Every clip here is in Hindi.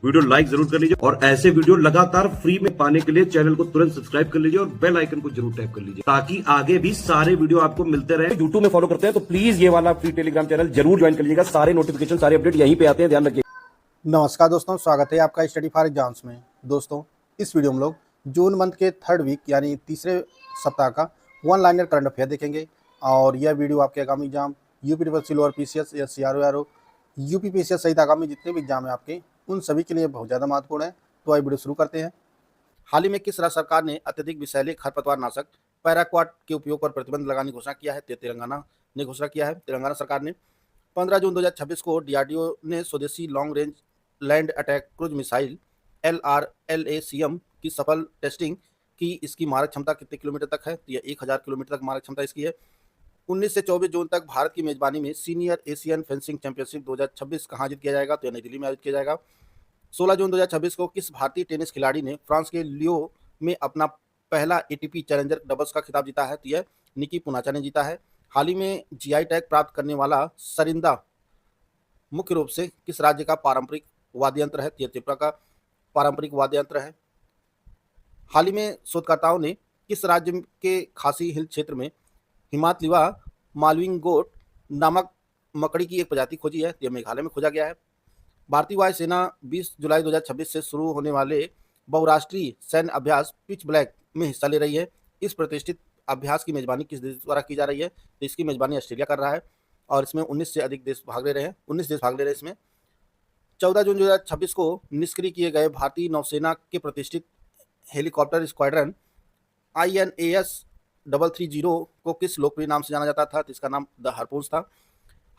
वीडियो लाइक जरूर कर लीजिए और ऐसे वीडियो लगातार फ्री में पाने के लिए चैनल को तुरंत सब्सक्राइब कर लीजिए और बेल आइकन को जरूर टैप कर लीजिए ताकि आगे भी सारे वीडियो आपको मिलते रहे। यूट्यूब में फॉलो करते हैं तो प्लीज ये वाला फ्री टेलीग्राम चैनल जरूर ज्वाइन कर लीजिएगा। सारे नोटिफिकेशन सारे अपडेट यहीं पे आते हैं, ध्यान रखिए। नमस्कार दोस्तों, स्वागत है आपका स्टडी फॉर एग्जाम्स में। दोस्तों, इस वीडियो में लोग जून मंथ के थर्ड वीक यानी तीसरे सप्ताह का वन लाइनर करंट अफेयर देखेंगे और यह वीडियो आपके आगामी exam UP triple C lower PCS या सीआरओ यूपी पीसीएस सहित आगामी जितने भी एग्जाम है आपके उन सभी के लिए बहुत ज़्यादा महत्वपूर्ण है। तो आइए वीडियो शुरू करते हैं। हाल ही में किस राज्य सरकार ने अत्यधिक विषैले खरपतवार नाशक पैराक्वाट के उपयोग पर प्रतिबंध लगाने की घोषणा किया है? तेलंगाना ने घोषणा किया है। तेलंगाना सरकार ने 15 जून 2026 को डीआरडीओ ने स्वदेशी long range land attack cruise missile LRLACM की सफल टेस्टिंग की। इसकी मारक क्षमता कितने किलोमीटर तक है? तो यह 1000 किलोमीटर तक मारक क्षमता इसकी है। 19 से 24 जून तक भारत की मेजबानी में सीनियर एशियन फेंसिंग चैंपियनशिप 2026 कहाँ आयोजित किया जाएगा? तो यह नई दिल्ली में आयोजित किया जाएगा। 16 जून 2026 को किस भारतीय टेनिस खिलाड़ी ने फ्रांस के लियो में अपना पहला ATP चैलेंजर डबल्स का खिताब जीता है? तो यह निकी पूनाचा ने जीता है। हाल ही में GI टैग प्राप्त करने वाला सरिंदा मुख्य रूप से किस राज्य का पारंपरिक वाद्य यंत्र है? यह त्रिपुरा का पारंपरिक वाद्य यंत्र है। हाल ही में शोधकर्ताओं ने किस राज्य के खासी हिल क्षेत्र में हिमातलिवा मालविंगोट नामक मकड़ी की एक प्रजाति खोजी है? यह मेघालय में खोजा गया है। भारतीय वायुसेना 20 जुलाई 2026 से शुरू होने वाले बहुराष्ट्रीय सैन्य अभ्यास पिच ब्लैक में हिस्सा ले रही है। इस प्रतिष्ठित अभ्यास की मेजबानी किस देश द्वारा की जा रही है? तो इसकी मेजबानी ऑस्ट्रेलिया कर रहा है और इसमें 19 से अधिक देश भाग ले रहे हैं। 19 देश भाग ले रहे हैं इसमें। 14 जून 2026 को निष्क्रिय किए गए भारतीय नौसेना के प्रतिष्ठित हेलीकॉप्टर स्क्वाड्रन INAS 330 को किस लोकप्रिय नाम से जाना जाता था? तो इसका नाम द हार्पून्स था।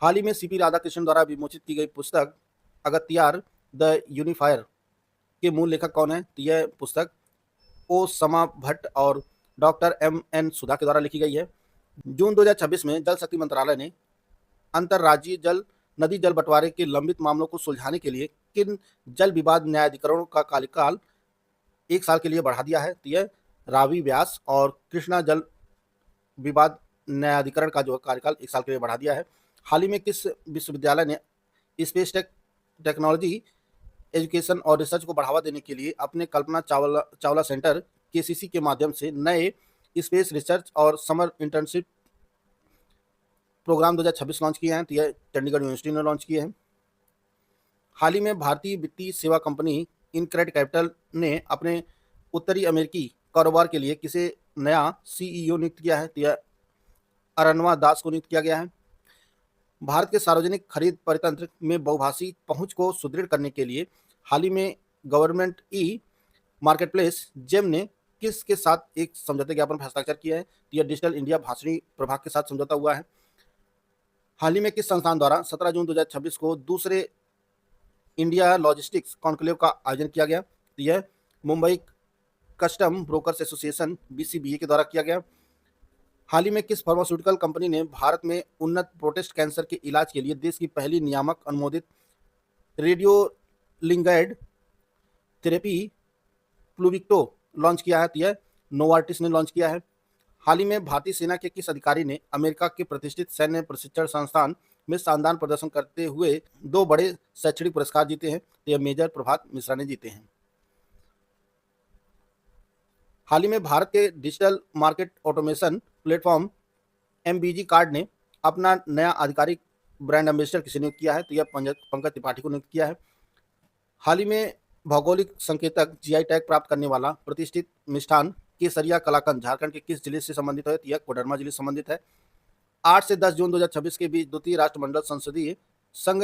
हाल ही में CP राधाकृष्णन द्वारा विमोचित की गई पुस्तक अगत्यार द यूनिफायर के मूल लेखक कौन है? तो यह पुस्तक ओ समा भट्ट और डॉक्टर MN सुधा के द्वारा लिखी गई है। जून 2026 में जल शक्ति मंत्रालय ने अंतर्राज्यीय नदी जल बंटवारे के लंबित मामलों को सुलझाने के लिए किन जल विवाद न्यायाधिकरणों का कार्यकाल 1 साल के लिए बढ़ा दिया है? तो यह रावी व्यास और कृष्णा जल विवाद न्यायाधिकरण का जो कार्यकाल 1 साल के लिए बढ़ा दिया है। हाल ही में किस विश्वविद्यालय ने स्पेस टेक्नोलॉजी एजुकेशन और रिसर्च को बढ़ावा देने के लिए अपने कल्पना चावला सेंटर KCC के माध्यम से नए स्पेस रिसर्च और समर इंटर्नशिप प्रोग्राम 2026 लॉन्च किए हैं? तो यह चंडीगढ़ यूनिवर्सिटी ने लॉन्च किए हैं। हाल ही में भारतीय वित्तीय सेवा कंपनी इनक्रेड कैपिटल ने अपने उत्तरी अमेरिकी कारोबार के लिए किसे नया CEO नियुक्त किया है? तो यह अरनवा दास को नियुक्त किया गया है। भारत के सार्वजनिक खरीद परितंत्र में बहुभाषी पहुंच को सुदृढ़ करने के लिए हाल ही में गवर्नमेंट मार्केटप्लेस जेम ने किसके साथ एक समझौते ज्ञापन पर हस्ताक्षर किया है? तो यह डिजिटल इंडिया भाषणी प्रभाग के साथ समझौता हुआ है। हाल ही में किस संस्थान द्वारा 17 जून 2026 को दूसरे इंडिया लॉजिस्टिक्स कॉन्क्लेव का आयोजन किया गया? तो यह Mumbai custom brokers association BCBA के द्वारा किया गया। हाल ही में किस फार्मास्यूटिकल कंपनी ने भारत में उन्नत प्रोस्टेट कैंसर के इलाज के लिए देश की पहली नियामक अनुमोदित रेडियोलिगैंड थेरेपी प्लूविक्टो लॉन्च किया है? तो यह नोवार्टिस ने लॉन्च किया है। हाल ही में भारतीय सेना के किस अधिकारी ने अमेरिका के प्रतिष्ठित सैन्य प्रशिक्षण संस्थान में शानदार प्रदर्शन करते हुए 2 बड़े शैक्षणिक पुरस्कार जीते हैं? तो यह मेजर प्रभात मिश्रा ने जीते हैं। हाल ही में भारत के digital market automation platform MBG card ने अपना नया आधिकारिक ब्रांड एम्बेसडर किसे नियुक्त किया है? तो यह पंकज त्रिपाठी को नियुक्त किया है। हाल ही में भौगोलिक संकेतक GI टैग प्राप्त करने वाला प्रतिष्ठित मिष्ठान केसरिया कलाकंद झारखंड के किस जिले से संबंधित है? तो यह कोडरमा जिले से संबंधित है। 8 से 10 जून 2026 के बीच द्वितीय राष्ट्रमंडल संसदीय संघ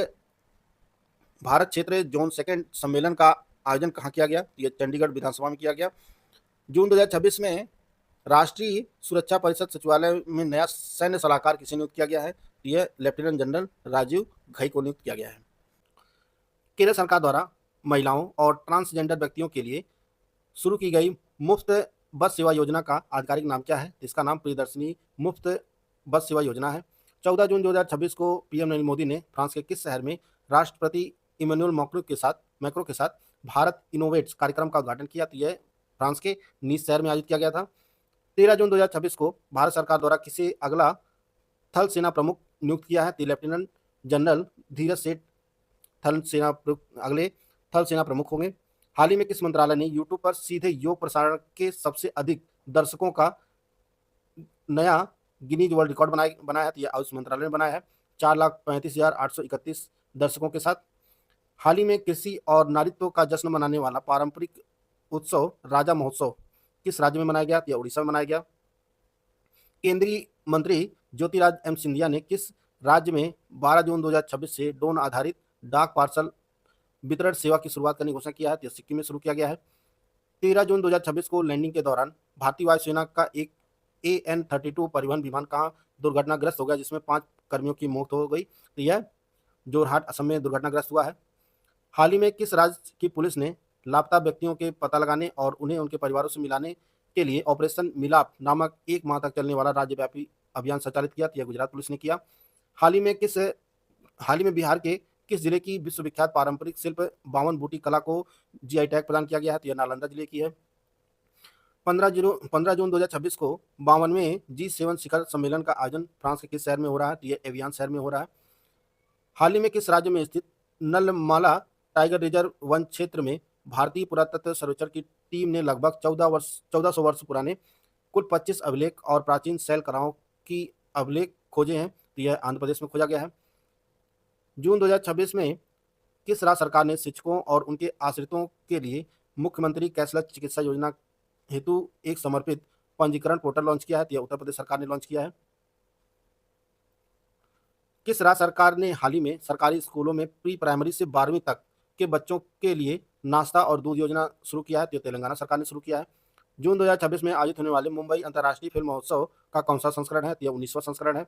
भारत क्षेत्र जोन 2 सम्मेलन का आयोजन कहाँ किया गया? तो यह चंडीगढ़ विधानसभा में किया गया। जून 2026 में राष्ट्रीय सुरक्षा परिषद सचिवालय में नया सैन्य सलाहकार किसे नियुक्त किया गया है? तो यह लेफ्टिनेंट जनरल राजीव घई को नियुक्त किया गया है। केरल सरकार द्वारा महिलाओं और ट्रांसजेंडर व्यक्तियों के लिए शुरू की गई मुफ्त बस सेवा योजना का आधिकारिक नाम क्या है? इसका नाम प्रियदर्शनी मुफ्त बस सेवा योजना है। 14 जून 2026 को PM नरेंद्र मोदी ने फ्रांस के किस शहर में राष्ट्रपति इमैनुअल मैक्रो के साथ भारत इनोवेट्स कार्यक्रम का उद्घाटन किया? तो यह फ्रांस के नीस शहर में आयोजित किया गया था। 13 जून 2026 को भारत सरकार द्वारा किसे अगला थल सेना प्रमुख नियुक्त किया है? तो लेफ्टिनेंट जनरल धीरज सेठ थल सेना प्रमुख अगले थल सेना प्रमुख होंगे। हाल ही में किस मंत्रालय ने यूट्यूब पर सीधे योग प्रसारण के सबसे अधिक दर्शकों का नया गिनीज वर्ल्ड रिकॉर्ड बनाया है? तो यह आयुष मंत्रालय ने बनाया है 4,35,831 दर्शकों के साथ। हाल ही में कृषि और नारीत्व का जश्न मनाने वाला पारंपरिक उत्सव राजा महोत्सव किस राज्य में मनाया गया? तो यह उड़ीसा में मनाया गया। केंद्रीय मंत्री ज्योतिरादित्य एम सिंधिया ने किस राज्य में 12 जून 2026 से ड्रोन आधारित डाक पार्सल वितरण सेवा की शुरुआत करने की घोषणा किया है? तो यह सिक्किम में शुरू किया गया है। 13 जून 2026 को लैंडिंग के दौरान भारतीय वायुसेना का एक AN-32 परिवहन विमान कहाँ दुर्घटनाग्रस्त हो गया, जिसमें 5 कर्मियों की मौत हो गई? तो यह जोरहाट असम में दुर्घटनाग्रस्त हुआ है। हाल ही में किस राज्य की पुलिस ने लापता व्यक्तियों के पता लगाने और उन्हें उनके परिवारों से मिलाने के लिए ऑपरेशन मिलाप नामक 1 माह तक चलने वाला राज्यव्यापी अभियान संचालित किया? तो यह गुजरात पुलिस ने किया। हाल ही में बिहार के किस जिले की विश्वविख्यात पारंपरिक शिल्प बावन बूटी कला को GI टैग प्रदान किया गया है? तो यह नालंदा जिले की है। 15 जून 2026 को 52वें G7 शिखर सम्मेलन का आयोजन फ्रांस के किस शहर में हो रहा है? तो यह एवियान शहर में हो रहा है। हाल ही में किस राज्य में स्थित नलमाला टाइगर रिजर्व वन क्षेत्र में भारतीय पुरातत्व सर्वेक्षण की टीम ने लगभग 1400 वर्ष पुराने कुल 25 अभिलेख और प्राचीन शैल कलाओं की अभिलेख खोजे हैं? तो यह आंध्र प्रदेश में खोजा गया है। जून 2026 में किस राज्य सरकार ने शिक्षकों और उनके आश्रितों के लिए मुख्यमंत्री कैशलेस चिकित्सा योजना हेतु एक समर्पित पंजीकरण पोर्टल लॉन्च किया है? तो यह उत्तर प्रदेश सरकार ने लॉन्च किया है। किस राज्य सरकार ने हाल ही में सरकारी स्कूलों में प्री प्राइमरी से 12वीं तक के बच्चों के लिए नाश्ता और दूध योजना शुरू किया है? तो तेलंगाना सरकार ने शुरू किया है। जून 2026 में आयोजित होने वाले मुंबई अंतर्राष्ट्रीय फिल्म महोत्सव का कौन सा संस्करण है? तो यह 19वां संस्करण है।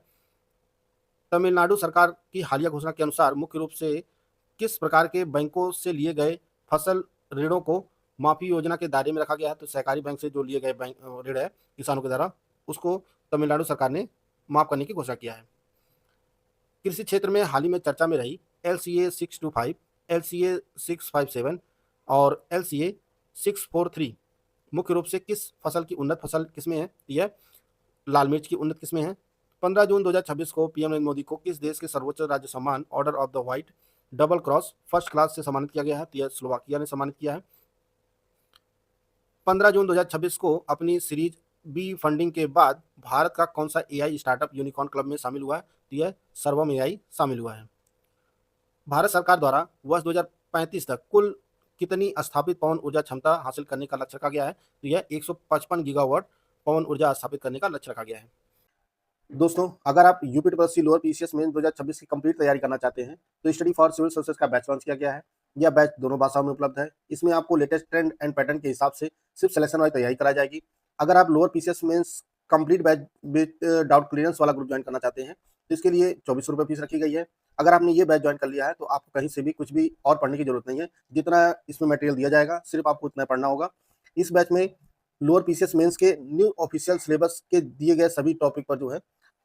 तमिलनाडु सरकार की हालिया घोषणा के अनुसार मुख्य रूप से किस प्रकार के बैंकों से लिए गए फसल ऋणों को माफी योजना के दायरे में रखा गया है? तो सहकारी बैंक से जो लिए गए बैंक ऋण है किसानों के द्वारा, उसको तमिलनाडु सरकार ने माफ करने की घोषणा किया है। कृषि क्षेत्र में हाल ही में चर्चा में रही LCA 625, LCA 657 और LCA 643 मुख्य रूप से किस फसल की उन्नत फसल किस्में हैं? यह लाल मिर्च की उन्नत किस्में हैं। 15 जून 2026 को PM नरेंद्र मोदी को किस देश के सर्वोच्च राज्य सम्मान order of the white double cross first class से सम्मानित किया गया है? तो यह स्लोवाकिया ने सम्मानित किया है। 15 जून 2026 को अपनी सीरीज B फंडिंग के बाद भारत का कौन सा AI स्टार्टअप यूनिकॉर्न क्लब में शामिल हुआ है? तो यह सर्वम AI शामिल हुआ है। भारत सरकार द्वारा वर्ष 2035 तक कुल कितनी स्थापित पवन ऊर्जा क्षमता हासिल करने का लक्ष्य रखा गया है? तो यह 155 गीगावाट पवन ऊर्जा स्थापित करने का लक्ष्य रखा गया है। दोस्तों, अगर आप UPSC लोअर PCS मेंस 2026 की कंप्लीट तैयारी करना चाहते हैं तो स्टडी फॉर सिविल सर्विसेज का बैच लॉन्च किया गया है। यह बैच दोनों भाषाओं में उपलब्ध है। इसमें आपको लेटेस्ट ट्रेंड एंड पैटर्न के हिसाब से सिर्फ सिलेक्शन वाइज तैयारी कराई जाएगी। अगर आप lower PCS mains complete batch with doubt clearance वाला ग्रुप ज्वाइन करना चाहते हैं तो इसके लिए 2400 रुपये फीस रखी गई है। अगर आपने ये बैच ज्वाइन कर लिया है तो आपको कहीं से भी कुछ भी और पढ़ने की जरूरत नहीं है। जितना इसमें मटेरियल दिया जाएगा सिर्फ आपको उतना पढ़ना होगा। इस बैच में लोअर PCS मेंस के न्यू ऑफिशियल सिलेबस के दिए गए सभी टॉपिक पर जो है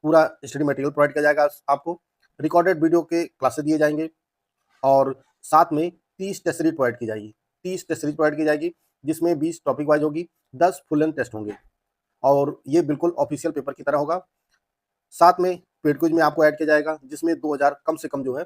पूरा स्टडी मटेरियल प्रोवाइड किया जाएगा। आपको रिकॉर्डेड वीडियो के क्लासेस दिए जाएंगे और साथ में 30 टेस्ट सीरीज प्रोवाइड की जाएगी। 30 टेस्ट सीरीज प्रोवाइड की जाएगी जिसमें 20 टॉपिक वाइज होगी, 10 फुल लेंथ टेस्ट होंगे और ये बिल्कुल ऑफिशियल पेपर की तरह होगा। साथ में पेड क्विज में आपको ऐड किया जाएगा जिसमें 2000 कम से कम जो है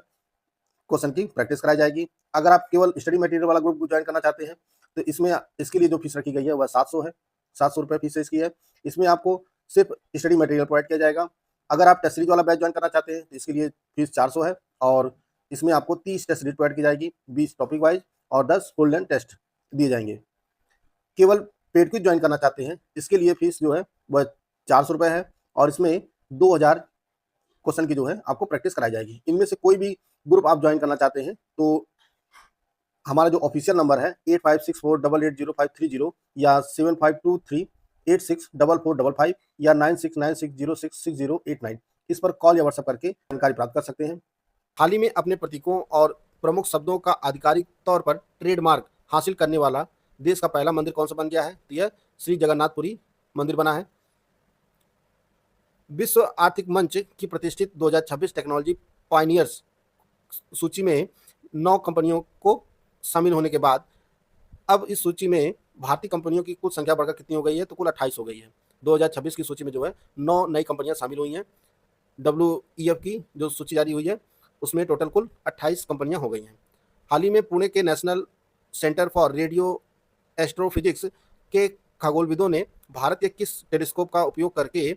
क्वेश्चन की प्रैक्टिस कराई जाएगी। अगर आप केवल स्टडी मटेरियल वाला ग्रुप ज्वाइन करना चाहते हैं तो इसमें इसके लिए जो फीस रखी गई है वह 700 है। 700 रुपये फीस इसकी है। इसमें आपको सिर्फ स्टडी मटेरियल प्रोवाइड किया जाएगा। अगर आप टेस्ट सीरीज वाला बैच ज्वाइन करना चाहते हैं तो इसके लिए फीस 400 है और इसमें आपको 30 टेस्ट सीरीज प्रोवाइड की जाएगी, 20 टॉपिक वाइज और 10 फुल लेंथ टेस्ट दिए जाएंगे। केवल पेड क्विज ज्वाइन करना चाहते हैं इसके लिए फीस जो है वह 400 रुपये है और इसमें 2000 क्वेश्चन की जो है आपको प्रैक्टिस कराई जाएगी। इनमें से कोई भी ग्रुप आप ज्वाइन करना चाहते हैं तो हमारा जो ऑफिशियल नंबर है 8564880530 या 7523864455 या 9696066089 इस पर कॉल या व्हाट्सएप करके जानकारी प्राप्त कर सकते हैं। हाल ही में अपने प्रतीकों और प्रमुख शब्दों का आधिकारिक तौर पर ट्रेडमार्क हासिल करने वाला देश का पहला मंदिर कौन सा बन गया है? तो यह श्री जगन्नाथपुरी मंदिर बना है। विश्व आर्थिक मंच की प्रतिष्ठित 2026 टेक्नोलॉजी पायनियर्स सूची में 9 कंपनियों को शामिल होने के बाद अब इस सूची में भारतीय कंपनियों की कुल संख्या बढ़कर कितनी हो गई है? तो कुल 28 हो गई है। 2026 की सूची में जो है 9 नई कंपनियां शामिल हुई हैं। WEF की जो सूची जारी हुई है उसमें टोटल कुल 28 कंपनियां हो गई हैं। हाल ही में पुणे के national centre for radio astrophysics के खगोलविदों ने भारत के किस टेलीस्कोप का उपयोग करके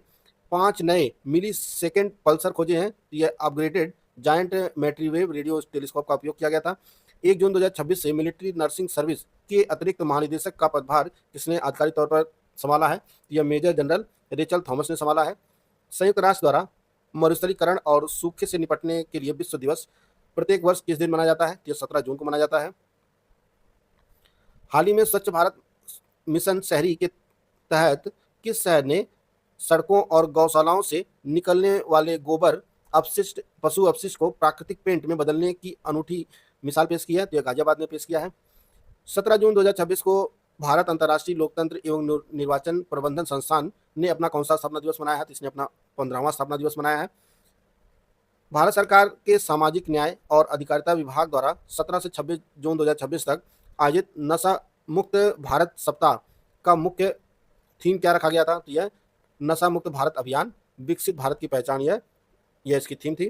5 नए मिली सेकेंड पल्सर खोजे हैं? यह अपग्रेडेड जायंट मैट्रीवेव रेडियो टेलीस्कोप का उपयोग किया गया था। 1 जून 2026 से मिलिट्री नर्सिंग सर्विस के अतिरिक्त महानिदेशक का पदभार किसने आधिकारिक तौर पर संभाला है? यह मेजर जनरल रेचल थॉमस ने संभाला है। संयुक्त राष्ट्र द्वारा मरुस्थलीकरण और सूखे से निपटने के लिए विश्व दिवस प्रत्येक वर्ष किस दिन मनाया जाता है? यह 17 जून को मनाया जाता है। हाल ही में स्वच्छ भारत मिशन शहरी के तहत किस शहर ने सड़कों और गौशालाओं से निकलने वाले गोबर अपशिष्ट पशु अपशिष्ट को प्राकृतिक पेंट में बदलने की अनूठी मिसाल पेश की है? तो यह गाजियाबाद ने पेश किया है। 17 जून 2026 को भारत अंतर्राष्ट्रीय लोकतंत्र एवं निर्वाचन प्रबंधन संस्थान ने अपना कौन सा स्थापना दिवस मनाया है? तो इसने अपना 15वां स्थापना दिवस मनाया है। भारत सरकार के सामाजिक न्याय और अधिकारिता विभाग द्वारा 17 से 26 जून 2026 तक आयोजित नशा मुक्त भारत सप्ताह का मुख्य थीम क्या रखा गया था? तो यह नशा मुक्त भारत अभियान, विकसित भारत की पहचान, यह इसकी थीम थी।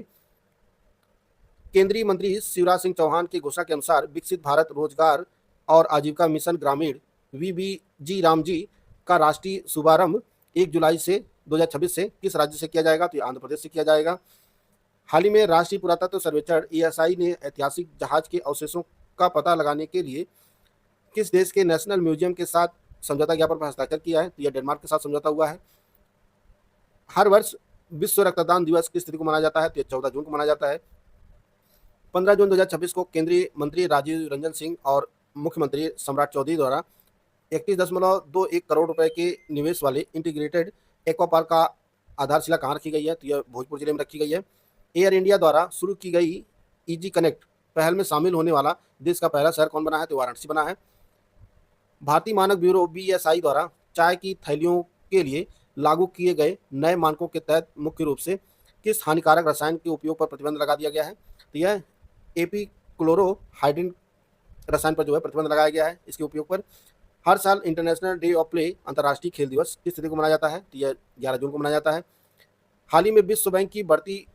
केंद्रीय मंत्री शिवराज सिंह चौहान की घोषणा के अनुसार विकसित भारत रोजगार और आजीविका मिशन ग्रामीण VBG रामजी का राष्ट्रीय शुभारंभ 1 जुलाई से 2026 से किस राज्य से किया जाएगा? तो आंध्र प्रदेश से किया जाएगा। हाल ही में राष्ट्रीय पुरातत्व सर्वेक्षण ASI ने ऐतिहासिक जहाज के अवशेषों का पता लगाने के लिए किस देश के नेशनल म्यूजियम के साथ समझौता ज्ञापन पर हस्ताक्षर किया है? तो यह डेनमार्क के साथ समझौता हुआ है। हर वर्ष विश्व रक्तदान दिवस किस तिथि को मनाया जाता है? तो यह 14 जून को मनाया जाता है। 15 जून 2026 को केंद्रीय मंत्री राजीव रंजन सिंह और मुख्यमंत्री सम्राट चौधरी द्वारा 31.21 करोड़ रुपए के निवेश वाले इंटीग्रेटेड एक्वा पार्क का आधारशिला कहाँ रखी गई है? तो यह भोजपुर जिले में रखी गई है। एयर इंडिया द्वारा शुरू की गई ईजी कनेक्ट पहल में शामिल होने वाला देश का पहला शहर कौन बना है? तो वाराणसी बना है। भारतीय मानक ब्यूरो BSI द्वारा चाय की थैलियों के लिए लागू किए गए नए मानकों के तहत मुख्य रूप से किस हानिकारक रसायन के उपयोग पर प्रतिबंध लगा दिया गया है? तो यह एपीक्लोरोहाइड्रिन रसायन पर जो है प्रतिबंध लगाया गया है इसके उपयोग पर। हर साल इंटरनेशनल डे ऑफ प्ले अंतर्राष्ट्रीय खेल दिवस किस तिथि को मनाया जाता है? तो यह 11 जून को मनाया जाता है। हाल ही में विश्व बैंक ने बढ़ती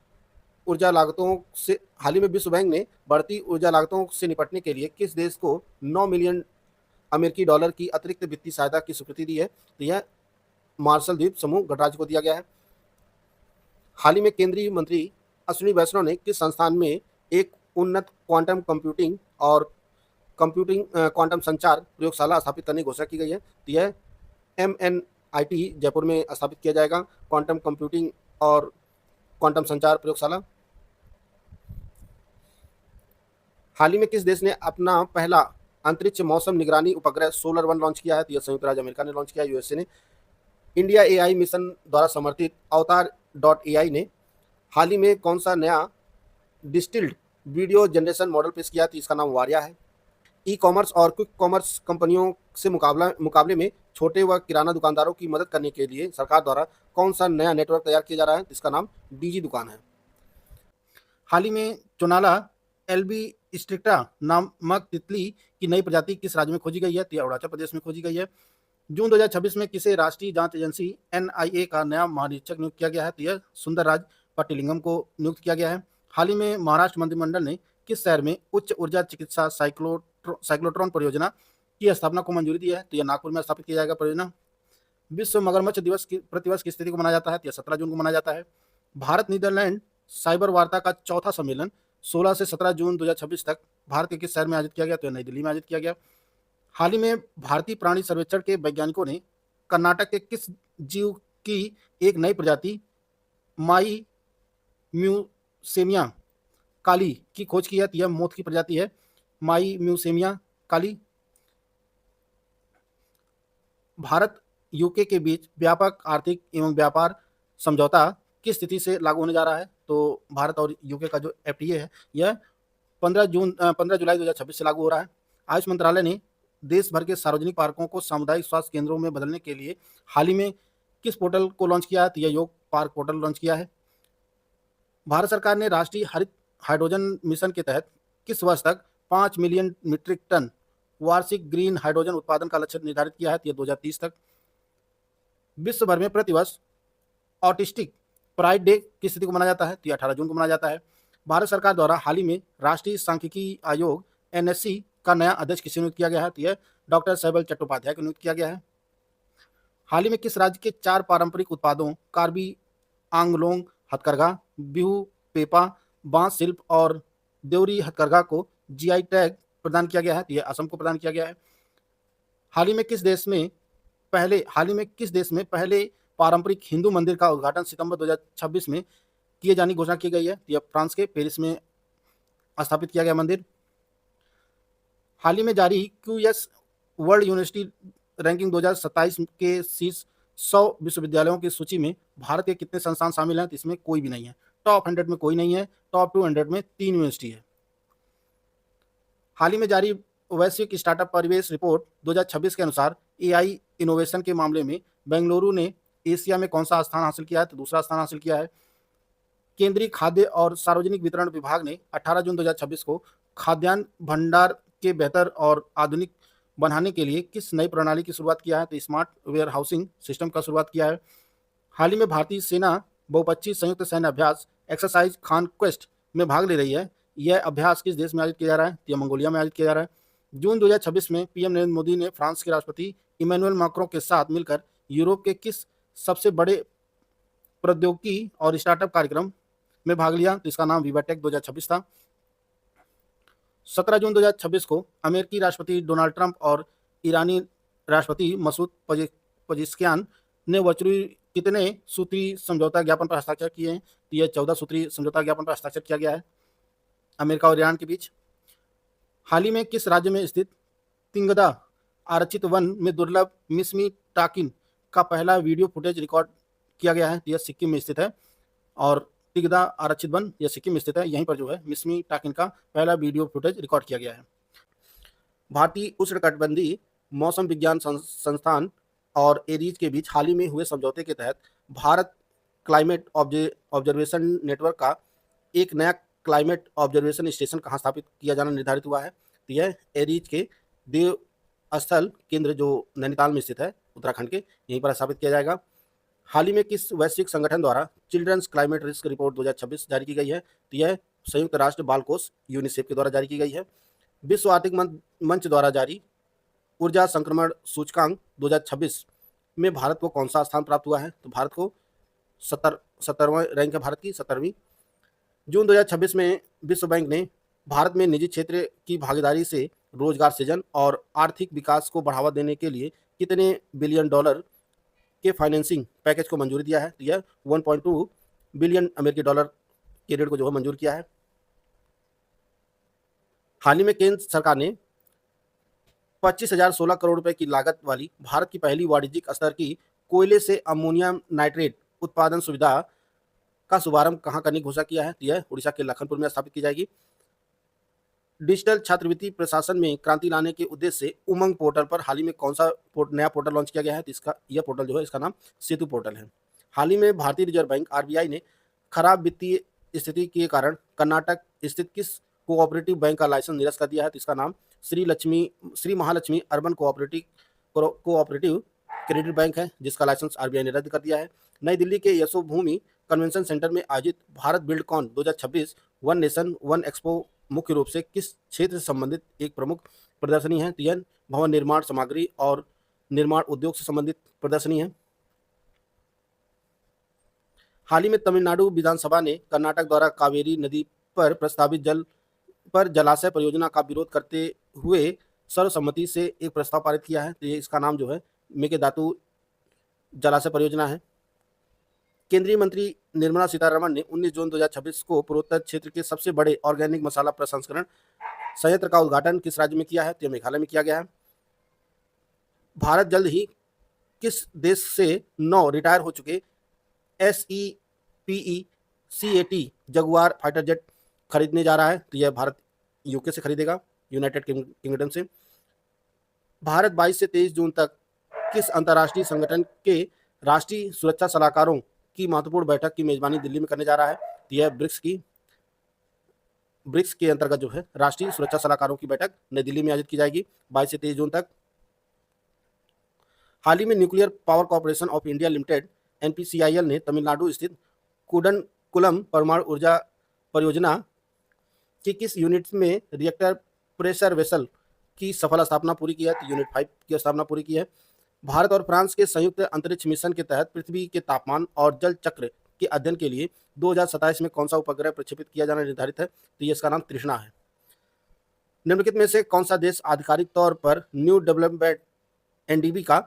ऊर्जा लागतों से निपटने के लिए किस देश को 9 मिलियन अमेरिकी डॉलर की अतिरिक्त वित्तीय सहायता की स्वीकृति दी है? तो यह मार्शल द्वीप समूह गणराज्य को दिया गया है। हाल ही में केंद्रीय मंत्री अश्विनी वैष्णव ने किस संस्थान में एक उन्नत क्वांटम कंप्यूटिंग और क्वांटम संचार प्रयोगशाला स्थापित करने की घोषणा की गई है? तो यह MNIT जयपुर में स्थापित किया जाएगा, क्वांटम कंप्यूटिंग और क्वांटम संचार प्रयोगशाला। हाल ही में किस देश ने अपना पहला अंतरिक्ष मौसम निगरानी उपग्रह सोलर-1 लॉन्च किया है? तो यह संयुक्त राज्य अमेरिका ने लॉन्च किया, USA ने। इंडिया AI मिशन द्वारा समर्थित अवतार.ai ने हाल ही में कौन सा नया डिस्टिल्ड वीडियो जनरेशन मॉडल पेश किया? तो इसका नाम वारिया है। ई-कॉमर्स और क्विक कॉमर्स कंपनियों से मुकाबले में छोटे व किराना दुकानदारों की मदद करने के लिए सरकार द्वारा कौन सा नया नेटवर्क तैयार किया जा रहा है? इसका नाम DG दुकान है। हाल ही में चुनाला एल्बी स्ट्रिक्टा नामक तितली की नई प्रजाति किस राज्य में खोजी गई है? तो यह अरुणाचल प्रदेश में खोजी गई है। जून 2026 में किसे राष्ट्रीय जांच एजेंसी NIA का नया महानिरीक्षक नियुक्त किया गया है? तो यह सुंदरराज पट्टिलिंगम को नियुक्त किया गया है। हाल ही में महाराष्ट्र मंत्रिमंडल ने किस शहर में उच्च ऊर्जा चिकित्सा साइक्लोट्रॉन परियोजना की स्थापना को मंजूरी दी है? तो यह नागपुर में स्थापित किया जाएगा परियोजना। विश्व मगरमच्छ दिवस प्रतिवर्ष किस तिथि को मनाया जाता है? तो यह 17 जून को मनाया जाता है। भारत नीदरलैंड साइबर वार्ता का चौथा सम्मेलन 16 से 17 जून 2026 तक भारत के किस शहर में आयोजित किया गया? तो नई दिल्ली में आयोजित किया गया। हाल ही में भारतीय प्राणी सर्वेक्षण के वैज्ञानिकों ने कर्नाटक के किस जीव की एक नई प्रजाति माई म्यूसेमिया काली की खोज की है? तो यह मोथ की प्रजाति है, माई म्यूसेमिया काली। भारत UK के बीच व्यापक आर्थिक एवं व्यापार समझौता किस तिथि से लागू होने जा रहा है? तो भारत और UK का जो FTA है यह 15 जुलाई 2026 से लागू हो रहा है। आयुष मंत्रालय ने देश भर के सार्वजनिक पार्कों को सामुदायिक स्वास्थ्य केंद्रों में बदलने के लिए हाल ही में किस पोर्टल को लॉन्च किया है? तो यह योग पार्क पोर्टल लॉन्च किया है। भारत सरकार ने राष्ट्रीय हरित हाइड्रोजन मिशन के तहत किस वर्ष तक 5 मिलियन मीट्रिक टन वार्षिक ग्रीन हाइड्रोजन उत्पादन का लक्ष्य निर्धारित किया है? तो यह 2030 तक। विश्व भर में प्रतिवर्ष ऑटिस्टिक प्राइड डे किस तिथि को मनाया जाता है? तो यह 18 जून को मनाया जाता है। भारत सरकार द्वारा हाल ही में राष्ट्रीय सांख्यिकी आयोग NSC का नया अध्यक्ष किसे नियुक्त किया गया है? तो यह डॉक्टर शैबल चट्टोपाध्याय को नियुक्त किया गया है। हाल ही में किस राज्य के 4 पारंपरिक उत्पादों कार्बी आंगलोंग हथकरघा, बिहू पेपा, बांस शिल्प और देवरी हथकरघा को जीआई टैग प्रदान किया गया है? तो यह असम को प्रदान किया गया है। हाल ही में किस देश में पहले पारंपरिक हिंदू मंदिर का उद्घाटन सितंबर 2026 में किए जाने की घोषणा की गई है? तो यह फ्रांस के पेरिस में स्थापित किया गया मंदिर। हाल ही में जारी क्यूएस वर्ल्ड यूनिवर्सिटी रैंकिंग 2027 के शीर्ष 100 विश्वविद्यालयों की सूची में भारत के कितने संस्थान शामिल हैं? तो इसमें कोई भी नहीं है। टॉप 100 में कोई नहीं है। टॉप 200 में 3 यूनिवर्सिटी है। हाल ही में जारी वैश्विक स्टार्टअप परिवेश रिपोर्ट 2026 के अनुसार एआई इनोवेशन के मामले में बेंगलुरु ने एशिया में कौन सा स्थान हासिल किया है? तो दूसरा स्थान हासिल किया है। केंद्रीय खाद्य और सार्वजनिक वितरण विभाग ने 18 जून 2026 को खाद्यान्न भंडार के बेहतर और आधुनिक बनाने के लिए किस नई प्रणाली की शुरुआत किया है? तो स्मार्ट वेयर हाउसिंग सिस्टम का शुरुआत किया है। हाल ही में भारतीय सेना बहुपक्षीय संयुक्त सैन्य अभ्यास एक्सरसाइज खान क्वेस्ट में भाग ले रही है। यह अभ्यास किस देश में आयोजित किया जा रहा है? तो यह मंगोलिया में आयोजित किया जा रहा है। जून 2026 में पीएम नरेंद्र मोदी ने फ्रांस के राष्ट्रपति इमैनुअल मैक्रों के साथ मिलकर यूरोप के किस सबसे बड़े प्रौद्योगिकी और स्टार्टअप कार्यक्रम में भाग लिया? तो इसका नाम विवाटेक 2026 था। 17 जून 2026 को अमेरिकी राष्ट्रपति डोनाल्ड ट्रंप और ईरानी राष्ट्रपति मसूद पजेश्कियान ने वर्चुअली कितने सूत्री समझौता ज्ञापन पर हस्ताक्षर किए हैं? तो यह 14 सूत्री समझौता ज्ञापन पर हस्ताक्षर किया गया है अमेरिका और ईरान के बीच। हाल ही में किस राज्य में स्थित तिंगदा आरक्षित वन में दुर्लभ मिसमी टाकिन का पहला वीडियो फुटेज रिकॉर्ड किया गया है? तो यह सिक्किम में स्थित है। और तिगदा आरक्षित वन यह सिक्किम में स्थित है। यहीं पर जो है मिसमी टाकिन का पहला वीडियो फुटेज रिकॉर्ड किया गया है। भारतीय उष्णकटिबंधीय मौसम विज्ञान संस्थान और एरीज के बीच हाल ही में हुए समझौते के तहत भारत क्लाइमेट ऑब्जर्वेशन नेटवर्क का एक नया क्लाइमेट ऑब्जर्वेशन स्टेशन कहाँ स्थापित किया जाना निर्धारित हुआ है? तो यह एरीज के देव स्थल केंद्र जो नैनीताल में स्थित है उत्तराखंड के, यहीं पर स्थापित किया जाएगा। हाल ही में किस वैश्विक संगठन द्वारा चिल्ड्रंस क्लाइमेट रिस्क रिपोर्ट 2026 जारी की गई है? तो यह संयुक्त राष्ट्र बाल कोष यूनिसेफ के द्वारा जारी की गई है। विश्व आर्थिक मंच द्वारा जारी ऊर्जा संक्रमण सूचकांक 2026 में भारत को कौन सा स्थान प्राप्त हुआ है? तो भारत को 70वां रैंक है, भारत की 70वीं। जून 2026 में विश्व बैंक ने भारत में निजी क्षेत्र की भागीदारी से रोजगार सृजन और आर्थिक विकास को बढ़ावा देने के लिए कितने बिलियन डॉलर के फाइनेंसिंग पैकेज को मंजूरी दिया है? तो यह 1.2 बिलियन अमेरिकी डॉलर के ऋण को जो है मंजूर किया है। हाल ही में केंद्र सरकार ने 25,016 करोड़ रुपए की लागत वाली भारत की पहली वाणिज्यिक स्तर की कोयले से अमोनियम नाइट्रेट उत्पादन सुविधा का शुभारंभ कहाँ करने की घोषणा किया है? तो यह उड़ीसा के लखनपुर में स्थापित की जाएगी। डिजिटल छात्रवृत्ति प्रशासन में क्रांति लाने के उद्देश्य से उमंग पोर्टल पर हाल ही में कौन सा नया पोर्टल लॉन्च किया गया है? तो यह पोर्टल जो है इसका नाम सेतु पोर्टल है। हाल ही में भारतीय रिजर्व बैंक आरबीआई ने खराब वित्तीय स्थिति के कारण कर्नाटक स्थित किस कोऑपरेटिव बैंक का लाइसेंस निरस्त कर दिया है? तो इसका नाम Shri Mahalakshmi urban cooperative credit bank है, जिसका लाइसेंस आरबीआई ने रद्द कर दिया है। नई दिल्ली के यशोभूमि कन्वेंशन सेंटर में आयोजित Bharat Buildcon 2026 one nation one expo मुख्य रूप से किस क्षेत्र से संबंधित एक प्रमुख प्रदर्शनी है? तो यह भवन निर्माण सामग्री और निर्माण उद्योग से संबंधित प्रदर्शनी है। हाल ही में तमिलनाडु विधानसभा ने कर्नाटक द्वारा कावेरी नदी पर प्रस्तावित जलाशय परियोजना का विरोध करते हुए सर्वसम्मति से एक प्रस्ताव पारित किया है। तो ये इसका नाम जो है मेकेदातु जलाशय परियोजना है। केंद्रीय मंत्री निर्मला सीतारमण ने 19 जून 2026 को पूर्वोत्तर क्षेत्र के सबसे बड़े ऑर्गेनिक मसाला प्रसंस्करण संयंत्र का उद्घाटन किस राज्य में किया है? तो मेघालय में किया गया है। भारत जल्द ही किस देश से 9 रिटायर हो चुके SEPECAT जगुआर फाइटर जेट खरीदने जा रहा है? तो यह भारत यूके से खरीदेगा, यूनाइटेड किंगडम से। भारत 22 से 23 जून तक किस अंतर्राष्ट्रीय संगठन के राष्ट्रीय सुरक्षा सलाहकारों की महत्वपूर्ण बैठक की मेजबानी दिल्ली में करने जा रहा है? तो यह ब्रिक्स के अंतर्गत जो है राष्ट्रीय सुरक्षा सलाहकारों की बैठक नई दिल्ली में आयोजित की जाएगी 22 से 23 जून तक। हाल ही में nuclear power corporation of India limited NPCIL ने तमिलनाडु स्थित कुडनकुलम परमाणु ऊर्जा परियोजना की किस यूनिट में रिएक्टर प्रेशर वेसल की सफल स्थापना पूरी की है, तो यूनिट 5 की स्थापना पूरी की है। भारत और फ्रांस के संयुक्त अंतरिक्ष मिशन के तहत पृथ्वी के तापमान और जल चक्र के अध्ययन के लिए 2027 में कौन सा उपग्रह प्रक्षेपित किया जाना निर्धारित है, तो ये इसका नाम तृष्णा है। निम्नलिखित में से कौन सा देश आधिकारिक तौर पर न्यू डेवलपमेंट एनडीबी का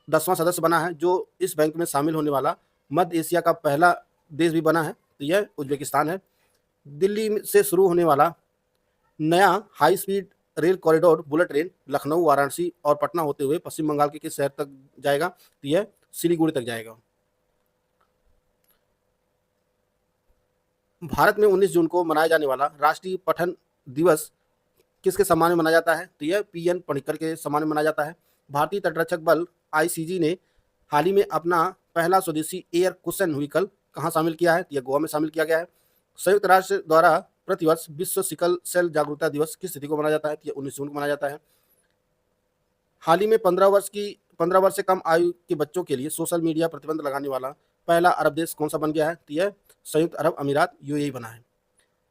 10वां सदस्य बना है, जो इस बैंक में शामिल होने वाला मध्य एशिया का पहला देश भी बना है, तो यह उज्बेकिस्तान है। दिल्ली से शुरू होने वाला नया high speed rail corridor bullet train Lucknow, Varanasi और पटना होते हुए पश्चिम बंगाल के किस शहर तक जाएगा, तो यह सिलीगुड़ी तक जाएगा। भारत में 19 जून को मनाया जाने वाला राष्ट्रीय पठन दिवस किसके सम्मान में मनाया जाता है, तो यह पीएन पणिक्कर के सम्मान में मनाया जाता है। भारतीय तटरक्षक बल आईसीजी ने हाल ही में अपना पहला स्वदेशी एयर कुशन व्हीकल कहाँ शामिल किया है, तो यह गोवा में शामिल किया गया है। संयुक्त राष्ट्र द्वारा प्रतिवर्ष विश्व सिकल सेल जागरूकता दिवस किस तिथि को मनाया जाता है, तो यह 19 जून को मनाया जाता है। हाल ही में 15 वर्ष से कम आयु के बच्चों के लिए सोशल मीडिया प्रतिबंध लगाने वाला पहला अरब देश कौन सा बन गया है, तो यह संयुक्त अरब अमीरात यूएई बना है।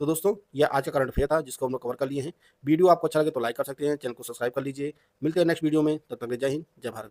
तो दोस्तों, यह आज का करंट अफेयर था जिसको हम लोग कवर कर लिए हैं। वीडियो आपको अच्छा लगे तो लाइक कर सकते हैं, चैनल को सब्सक्राइब कर लीजिए। मिलते हैं नेक्स्ट वीडियो में, तब तक जय हिंद, जय भारत।